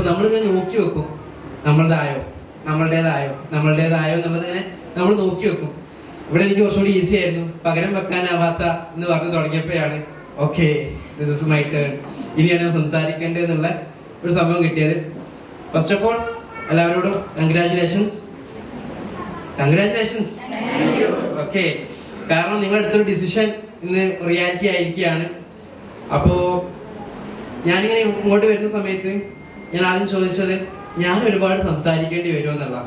നമ്മളിങ്ങനെ നോക്കി വെക്കും, നമ്മളുടേതായോ എന്നുള്ളത് ഇങ്ങനെ നമ്മൾ നോക്കി വെക്കും. ഇവിടെ എനിക്ക് കുറച്ചുകൂടി ഈസി ആയിരുന്നു, പകരം വെക്കാനാവാത്ത എന്ന് പറഞ്ഞു തുടങ്ങിയപ്പോഴാണ് okay this is my turn, ഇനിയാണ് ഞാൻ സംസാരിക്കേണ്ടത് എന്നുള്ള ഒരു സംഭവം കിട്ടിയത്. ഫസ്റ്റ് ഓഫ് ഓൾ എല്ലാവരോടും കൺഗ്രാറ്റുലേഷൻസ്. ഓക്കെ, കാരണം നിങ്ങളെടുത്തൊരു ഡിസിഷൻ ഇന്ന് റിയാലിറ്റി ആയിരിക്കുകയാണ്. അപ്പോ ഞാനിങ്ങനെ ഇങ്ങോട്ട് വരുന്ന സമയത്ത് ഞാൻ ആദ്യം ചോദിച്ചത് ഞാൻ ഒരുപാട് സംസാരിക്കേണ്ടി വരുമോ എന്നുള്ള.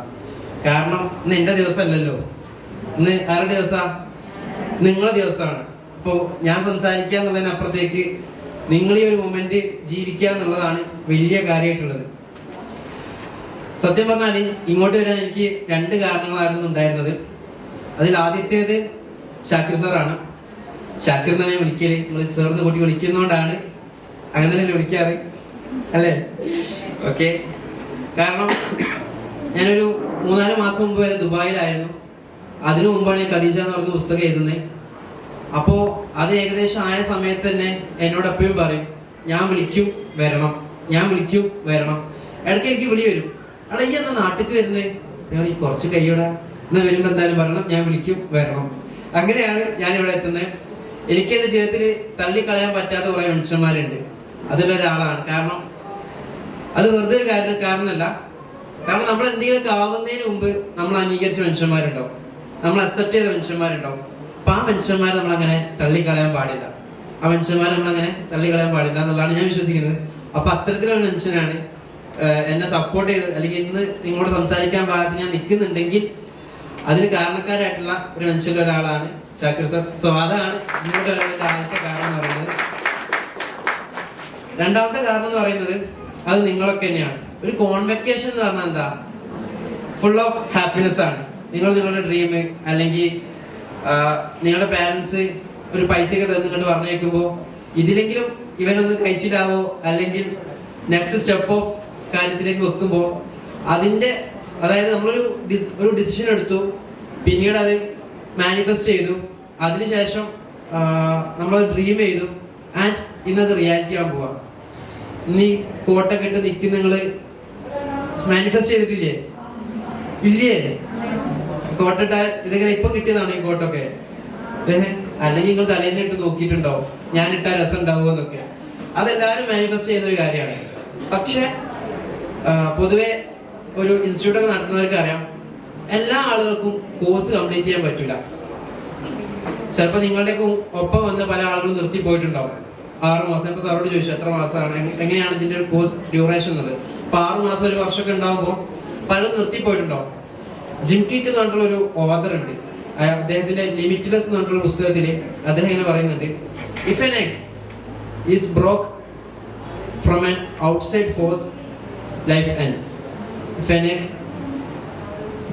കാരണം ഇന്ന് എന്റെ ദിവസമല്ലല്ലോ, ഇന്ന് ആരുടെ ദിവസമാണ്? നിങ്ങളുടെ ദിവസമാണ്. അപ്പോ ഞാൻ സംസാരിക്കുക എന്നുള്ളതിനപ്പുറത്തേക്ക് നിങ്ങൾ ഈ ഒരു മൊമെന്റ് ജീവിക്കുക എന്നുള്ളതാണ് വലിയ കാര്യമായിട്ടുള്ളത്. സത്യം പറഞ്ഞാൽ ഇങ്ങോട്ട് വരാൻ എനിക്ക് 2 കാരണങ്ങളായിരുന്നു ഉണ്ടായിരുന്നത്. അതിൽ ആദ്യത്തേത് ഷാക്കിർ സാറാണ്. ഷാക്കിർ എന്നാണ് ഞാൻ വിളിക്കല്, നിങ്ങൾ സാറിന് കൂട്ടി വിളിക്കുന്നോണ്ടാണ് അങ്ങനെ തന്നെ വിളിക്കാറ് അല്ലേ? ഓക്കെ, കാരണം ഞാനൊരു 3-4 മാസം മുമ്പ് വരെ ദുബായിലായിരുന്നു. അതിനു മുമ്പാണ് ഞാൻ ഖദീജ എന്ന് പറഞ്ഞ പുസ്തകം എഴുതുന്നത്. അപ്പോ അത് ഏകദേശം ആയ സമയത്ത് തന്നെ എന്നോട് എപ്പോഴും പറയും ഞാൻ വിളിക്കും വരണം. ഇടയ്ക്ക് എനിക്ക് വിളി വരും, അവിടെ ഈ എന്നാ നാട്ടിക്ക് വരുന്നത്? ഞാൻ കുറച്ച് കൈയോടാ എന്നാ വരുമ്പോ എന്തായാലും പറയണം, ഞാൻ വിളിക്കും വരണം. അങ്ങനെയാണ് ഞാൻ ഇവിടെ എത്തുന്നത്. എനിക്ക് എന്റെ ജീവിതത്തിൽ തള്ളിക്കളയാൻ പറ്റാത്ത കുറെ മനുഷ്യന്മാരുണ്ട്. അതിലൊരാളാണ്. കാരണം അത് വെറുതെ ഒരു കാരണമല്ല, കാരണം നമ്മൾ എന്തെങ്കിലുമൊക്കെ ആവുന്നതിന് മുമ്പ് നമ്മൾ അംഗീകരിച്ച മനുഷ്യന്മാരുണ്ടാവും, നമ്മൾ അക്സെപ്റ്റ് ചെയ്ത മനുഷ്യന്മാരുണ്ടാവും. അപ്പൊ ആ മനുഷ്യന്മാരെ നമ്മളങ്ങനെ തള്ളിക്കളയാൻ പാടില്ല എന്നുള്ളതാണ് ഞാൻ വിശ്വസിക്കുന്നത്. അപ്പൊ അത്തരത്തിലുള്ള മനുഷ്യനാണ് എന്നെ സപ്പോർട്ട് ചെയ്ത്, അല്ലെങ്കിൽ ഇന്ന് നിങ്ങളോട് സംസാരിക്കാൻ പാകത്തിന് ഞാൻ നിൽക്കുന്നുണ്ടെങ്കിൽ അതിന് കാരണക്കാരായിട്ടുള്ള ഒരു മനുഷ്യരിൽ ഒരാളാണ് ഷാക്കിർ സർ. സോ അതാണ് ഇങ്ങോട്ട് വരുന്നതിന്റെ ആദ്യത്തെ കാരണം എന്ന് പറയുന്നത്. രണ്ടാമത്തെ കാരണം എന്ന് പറയുന്നത് അത് നിങ്ങളൊക്കെ തന്നെയാണ്. ഒരു കോൺവെക്കേഷൻ എന്ന് പറഞ്ഞാൽ എന്താ? ഫുൾ ഓഫ് ഹാപ്പിനെസ് ആണ്. നിങ്ങളുടെ ഡ്രീം, അല്ലെങ്കിൽ നിങ്ങളുടെ പാരന്റ്സ് ഒരു പൈസയൊക്കെ തന്നിട്ട് പറഞ്ഞേക്കുമ്പോ ഇതിലെങ്കിലും ഇവനൊന്ന് കഴിച്ചിട്ടാവോ, അല്ലെങ്കിൽ നെക്സ്റ്റ് സ്റ്റെപ്പ് ഓഫ് കാര്യത്തിലേക്ക് വെക്കുമ്പോ അതിന്റെ, അതായത് നമ്മളൊരു ഡിസിഷൻ എടുത്തു, പിന്നീട് അത് മാനിഫെസ്റ്റ് ചെയ്തു, അതിനുശേഷം നമ്മളത് ഡ്രീം ചെയ്തു, ആൻഡ് ഇന്നത് റിയാലിറ്റി ആവാൻ പോവാ. ഇനി കോട്ടൊക്കെ ഇട്ട് നിൽക്കുന്ന നിങ്ങള് മാനിഫെസ്റ്റ് ചെയ്തിട്ടില്ലേ? ഇല്ലേ? കോട്ടിട്ട ഇതെങ്ങനെ ഇപ്പൊ കിട്ടിയതാണ് ഈ കോട്ടൊക്കെ? അല്ലെങ്കിൽ നിങ്ങൾ തലേന്ന് ഇട്ട് നോക്കിയിട്ടുണ്ടാവും ഞാൻ ഇട്ട രസം ഉണ്ടാവുമോ എന്നൊക്കെ. അതെല്ലാവരും മാനിഫെസ്റ്റ് ചെയ്യുന്ന ഒരു കാര്യമാണ്. പക്ഷെ പൊതുവെ ഒരു ഇൻസ്റ്റിറ്റ്യൂട്ട് ഒക്കെ നടത്തുന്നവർക്ക് അറിയാം, എല്ലാ ആളുകൾക്കും കോഴ്സ് കംപ്ലീറ്റ് ചെയ്യാൻ പറ്റില്ല. ചിലപ്പോൾ നിങ്ങളുടെ ഒപ്പം വന്ന് പല ആളുകളും നിർത്തി പോയിട്ടുണ്ടാവും. 6 മാസം. ഇപ്പൊ സാറോട് ചോദിച്ചു എത്ര മാസമാണ്, എങ്ങനെയാണ് ഇതിന്റെ ഒരു കോഴ്സ് ഡ്യൂറേഷൻ എന്നത്. അപ്പൊ 6 മാസം 1 വർഷമൊക്കെ ഉണ്ടാകുമ്പോൾ പലരും നിർത്തി പോയിട്ടുണ്ടാവും. ജിം ക്വിക്ക് എന്ന് പറഞ്ഞിട്ടുള്ള ഒരു ഓഥർ ഉണ്ട്, അദ്ദേഹത്തിന്റെ ലിമിറ്റ്ലെസ് എന്ന് പറഞ്ഞിട്ടുള്ള പുസ്തകത്തിൽ അദ്ദേഹം ഇങ്ങനെ പറയുന്നുണ്ട്, if N egg is broke from an outside force, life ends. If an egg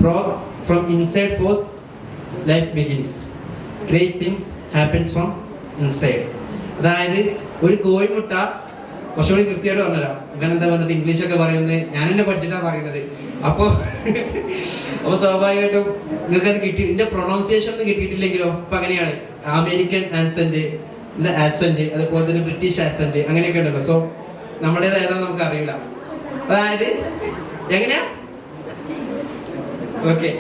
broke from inside force, life begins. Great things happens from inside. അതായത് ഒരു കോഴിമുട്ട, കുറച്ചുകൂടി കൃത്യമായിട്ട് പറഞ്ഞുതരാം, ഇവനെന്താ വന്നിട്ട് ഇംഗ്ലീഷൊക്കെ പറയുന്നത്, ഞാൻ എന്നെ പഠിച്ചിട്ടാണ് പറയുന്നത്. അപ്പൊ സ്വാഭാവികമായിട്ടും നിങ്ങൾക്ക് അത് കിട്ടി, എന്റെ പ്രൊണൗൺസിയേഷൻ ഒന്നും കിട്ടിയിട്ടില്ലെങ്കിലോ ഇപ്പൊ അങ്ങനെയാണ് അമേരിക്കൻ ആക്സെന്റ്, അതുപോലെ തന്നെ ബ്രിട്ടീഷ് ആക്സെന്റ്, അങ്ങനെയൊക്കെ ഉണ്ടല്ലോ. സോ നമ്മുടേത് ഏതാന്ന് നമുക്ക് അറിയില്ല. അതായത് എങ്ങനെയാ? ഓക്കെ,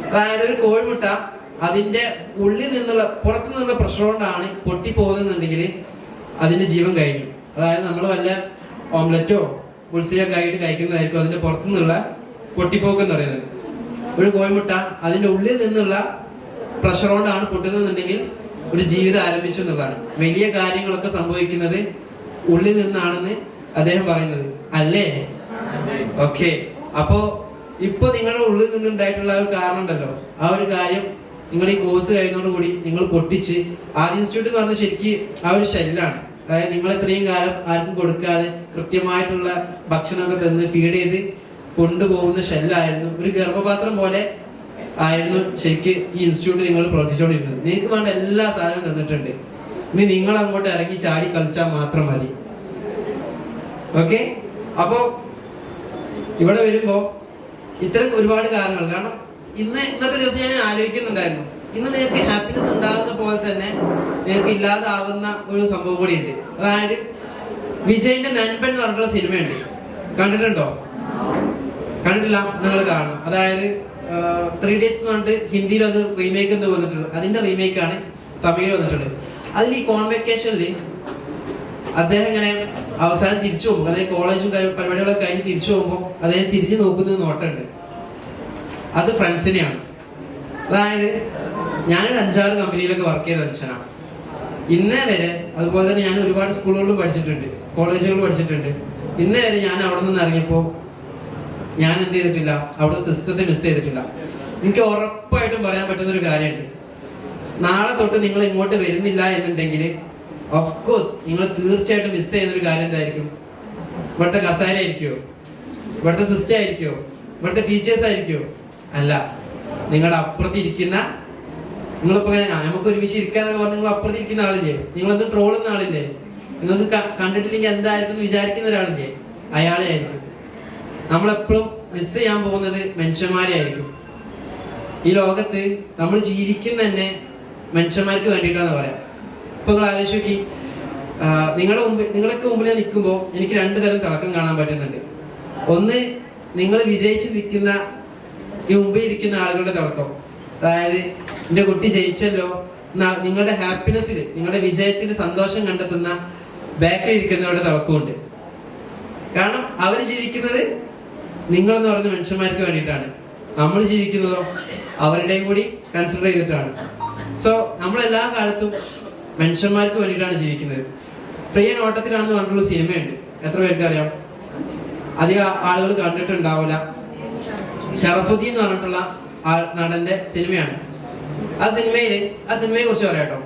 അതായത് ഒരു കോഴിമുട്ട അതിന്റെ ഉള്ളിൽ നിന്നുള്ള പുറത്തു നിന്നുള്ള പ്രഷർ കൊണ്ടാണ് പൊട്ടിപ്പോകുന്നുണ്ടെങ്കിൽ അതിന്റെ ജീവൻ കഴിഞ്ഞു. അതായത് നമ്മൾ വല്ല ഓംലെറ്റോ പുൾസിയൊക്കെ ആയിട്ട് കഴിക്കുന്നതായിരിക്കും അതിന്റെ പുറത്തു നിന്നുള്ള പൊട്ടിപ്പോക്ക് എന്ന് പറയുന്നത്. ഒരു കോഴിമുട്ട അതിന്റെ ഉള്ളിൽ നിന്നുള്ള പ്രഷർ കൊണ്ടാണ് പൊട്ടുന്നുണ്ടെങ്കിൽ ഒരു ജീവിതം ആരംഭിച്ചു എന്നുള്ളതാണ്. വലിയ കാര്യങ്ങളൊക്കെ സംഭവിക്കുന്നത് ഉള്ളിൽ നിന്നാണെന്ന് അദ്ദേഹം പറയുന്നത് അല്ലേ? ഓക്കെ, അപ്പോ ഇപ്പൊ നിങ്ങളുടെ ഉള്ളിൽ നിന്നുണ്ടായിട്ടുള്ള ഒരു കാരണം ഉണ്ടല്ലോ, ആ ഒരു കാര്യം നിങ്ങൾ ഈ കോഴ്സ് കഴിയുന്നതോടുകൂടി നിങ്ങൾ പൊട്ടിച്ച്, ആദ്യ ഇൻസ്റ്റിറ്റ്യൂട്ട് എന്ന് പറഞ്ഞാൽ ശരിക്കും ആ ഒരു ഷെല്ലാണ്. അതായത് നിങ്ങൾ ഇത്രയും കാലം ആർക്കും കൊടുക്കാതെ കൃത്യമായിട്ടുള്ള ഭക്ഷണമൊക്കെ തന്ന് ഫീഡ് ചെയ്ത് കൊണ്ടുപോകുന്ന ഷെല്ലായിരുന്നു. ഒരു ഗർഭപാത്രം പോലെ ആയിരുന്നു ശരിക്കും ഈ ഇൻസ്റ്റിറ്റ്യൂട്ട് നിങ്ങൾ പ്രവർത്തിച്ചുകൊണ്ടിരുന്നത്. നിങ്ങൾക്ക് വേണ്ട എല്ലാ സാധനവും തന്നിട്ടുണ്ട്. ഇനി നിങ്ങൾ അങ്ങോട്ട് ഇറങ്ങി ചാടി കളിച്ചാൽ മാത്രം മതി. ഓക്കെ, അപ്പോ ഇവിടെ വരുമ്പോ ഇത്തരം ഒരുപാട് കാരണങ്ങൾ, കാരണം ഇന്നത്തെ ദിവസം ഞാൻ ആലോചിക്കുന്നുണ്ടായിരുന്നു, ഇന്ന് നിങ്ങൾക്ക് ഹാപ്പിനെസ് ഉണ്ടാകുന്ന പോലെ തന്നെ നിങ്ങൾക്ക് ഇല്ലാതാവുന്ന ഒരു സംഭവം കൂടി ഉണ്ട്. അതായത് വിജയിന്റെ നൻപൻ എന്ന് പറഞ്ഞിട്ടുള്ള സിനിമയുണ്ട്. കണ്ടിട്ടുണ്ടോ? കണ്ടിട്ടില്ല? നിങ്ങൾ കാണും. അതായത് 3 Idiots പറഞ്ഞിട്ട് ഹിന്ദിയിൽ അത് റീമേക്ക് എന്ന് വന്നിട്ടുണ്ട്. അതിന്റെ റീമേക്കാണ് തമിഴിൽ വന്നിട്ടുള്ളത്. അതിൽ ഈ കോൺവെക്കേഷനിൽ അദ്ദേഹം ഇങ്ങനെ അവസാനം തിരിച്ചു പോകും, അതായത് കോളേജും പരിപാടികളൊക്കെ കഴിഞ്ഞ് തിരിച്ചു പോകുമ്പോൾ അദ്ദേഹം തിരിഞ്ഞു നോക്കുന്ന നോട്ടുണ്ട്. അത് ഫ്രണ്ട്സിനെയാണ്. അതായത് ഞാനൊരു 5-6 കമ്പനിയിലൊക്കെ വർക്ക് ചെയ്ത മനുഷ്യനാണ് ഇന്നേ വരെ. അതുപോലെ തന്നെ ഞാൻ ഒരുപാട് സ്കൂളുകളിലും പഠിച്ചിട്ടുണ്ട്, കോളേജുകളിലും പഠിച്ചിട്ടുണ്ട്. ഇന്നേ വരെ ഞാൻ അവിടെ നിന്ന് ഇറങ്ങിയപ്പോൾ ഞാൻ എന്ത് ചെയ്തിട്ടില്ല, അവിടെ സിസ്റ്റത്തെ മിസ് ചെയ്തിട്ടില്ല. എനിക്ക് ഉറപ്പായിട്ടും പറയാൻ പറ്റുന്ന ഒരു കാര്യമുണ്ട്, നാളെ തൊട്ട് നിങ്ങൾ ഇങ്ങോട്ട് വരുന്നില്ല എന്നുണ്ടെങ്കിൽ ഓഫ് കോഴ്സ് നിങ്ങൾ തീർച്ചയായിട്ടും മിസ് ചെയ്യുന്ന ഒരു കാര്യം എന്തായിരിക്കും? ഇവിടുത്തെ കസേര ആയിരിക്കുമോ? ഇവിടുത്തെ സിസ്റ്റം ആയിരിക്കുമോ? ഇവിടുത്തെ ടീച്ചേഴ്സ് ആയിരിക്കുമോ? അല്ല, നിങ്ങളുടെ അപ്പുറത്തിരിക്കുന്ന, നിങ്ങളിപ്പോ നമുക്ക് ഒരുമിച്ച് ഇരിക്കാന്നൊക്കെ പറഞ്ഞ് നിങ്ങൾ അപ്പുറത്തിരിക്കുന്ന ആളില്ലേ? നിങ്ങളൊന്നും ട്രോളുന്ന ആളില്ലേ? നിങ്ങൾക്ക് കണ്ടിട്ടില്ലെങ്കിൽ എന്തായിരിക്കും വിചാരിക്കുന്ന ഒരാളില്ലേ? അയാളെ ആയിരിക്കും. നമ്മളെപ്പോഴും മിസ് ചെയ്യാൻ പോകുന്നത് മനുഷ്യന്മാരെ ആയിരിക്കും. ഈ ലോകത്ത് നമ്മൾ ജീവിക്കുന്ന തന്നെ മനുഷ്യന്മാർക്ക് വേണ്ടിയിട്ടാന്ന് പറയാം. ഇപ്പൊ നിങ്ങൾ ആലോചിച്ച് നോക്കി, നിങ്ങളൊക്കെ മുമ്പിൽ നിൽക്കുമ്പോൾ എനിക്ക് 2 തരം തിളക്കം കാണാൻ പറ്റുന്നുണ്ട്. ഒന്ന്, നിങ്ങൾ വിജയിച്ച് നിൽക്കുന്ന ഈ മുമ്പിൽ ഇരിക്കുന്ന ആളുകളുടെ തിളക്കം, അതായത് എന്റെ കുട്ടി ജയിച്ചല്ലോ, നിങ്ങളുടെ ഹാപ്പിനെസ്സിൽ, നിങ്ങളുടെ വിജയത്തിൽ സന്തോഷം കണ്ടെത്തുന്ന ബാക്കിൽ ഇരിക്കുന്നവരുടെ തിളക്കമുണ്ട്. കാരണം അവർ ജീവിക്കുന്നത് നിങ്ങളെന്ന് പറയുന്ന മനുഷ്യന്മാർക്ക് വേണ്ടിയിട്ടാണ്. നമ്മൾ ജീവിക്കുന്നതോ അവരുടെയും കൂടി കൺസിഡർ ചെയ്തിട്ടാണ്. സോ നമ്മളെല്ലാ കാലത്തും മനുഷ്യന്മാർക്ക് വേണ്ടിയിട്ടാണ് ജീവിക്കുന്നത്. പ്രിയ നോട്ടത്തിലാണെന്ന് പറഞ്ഞിട്ടുള്ള സിനിമയുണ്ട്, എത്ര പേർക്ക് അറിയാം? അധികം ആളുകൾ കണ്ടിട്ടുണ്ടാവില്ല. ഷറഫുദ്ദീൻ എന്ന് പറഞ്ഞിട്ടുള്ള നടന്റെ സിനിമയാണ്. ആ സിനിമയെ കുറിച്ച് പറയാട്ടോ.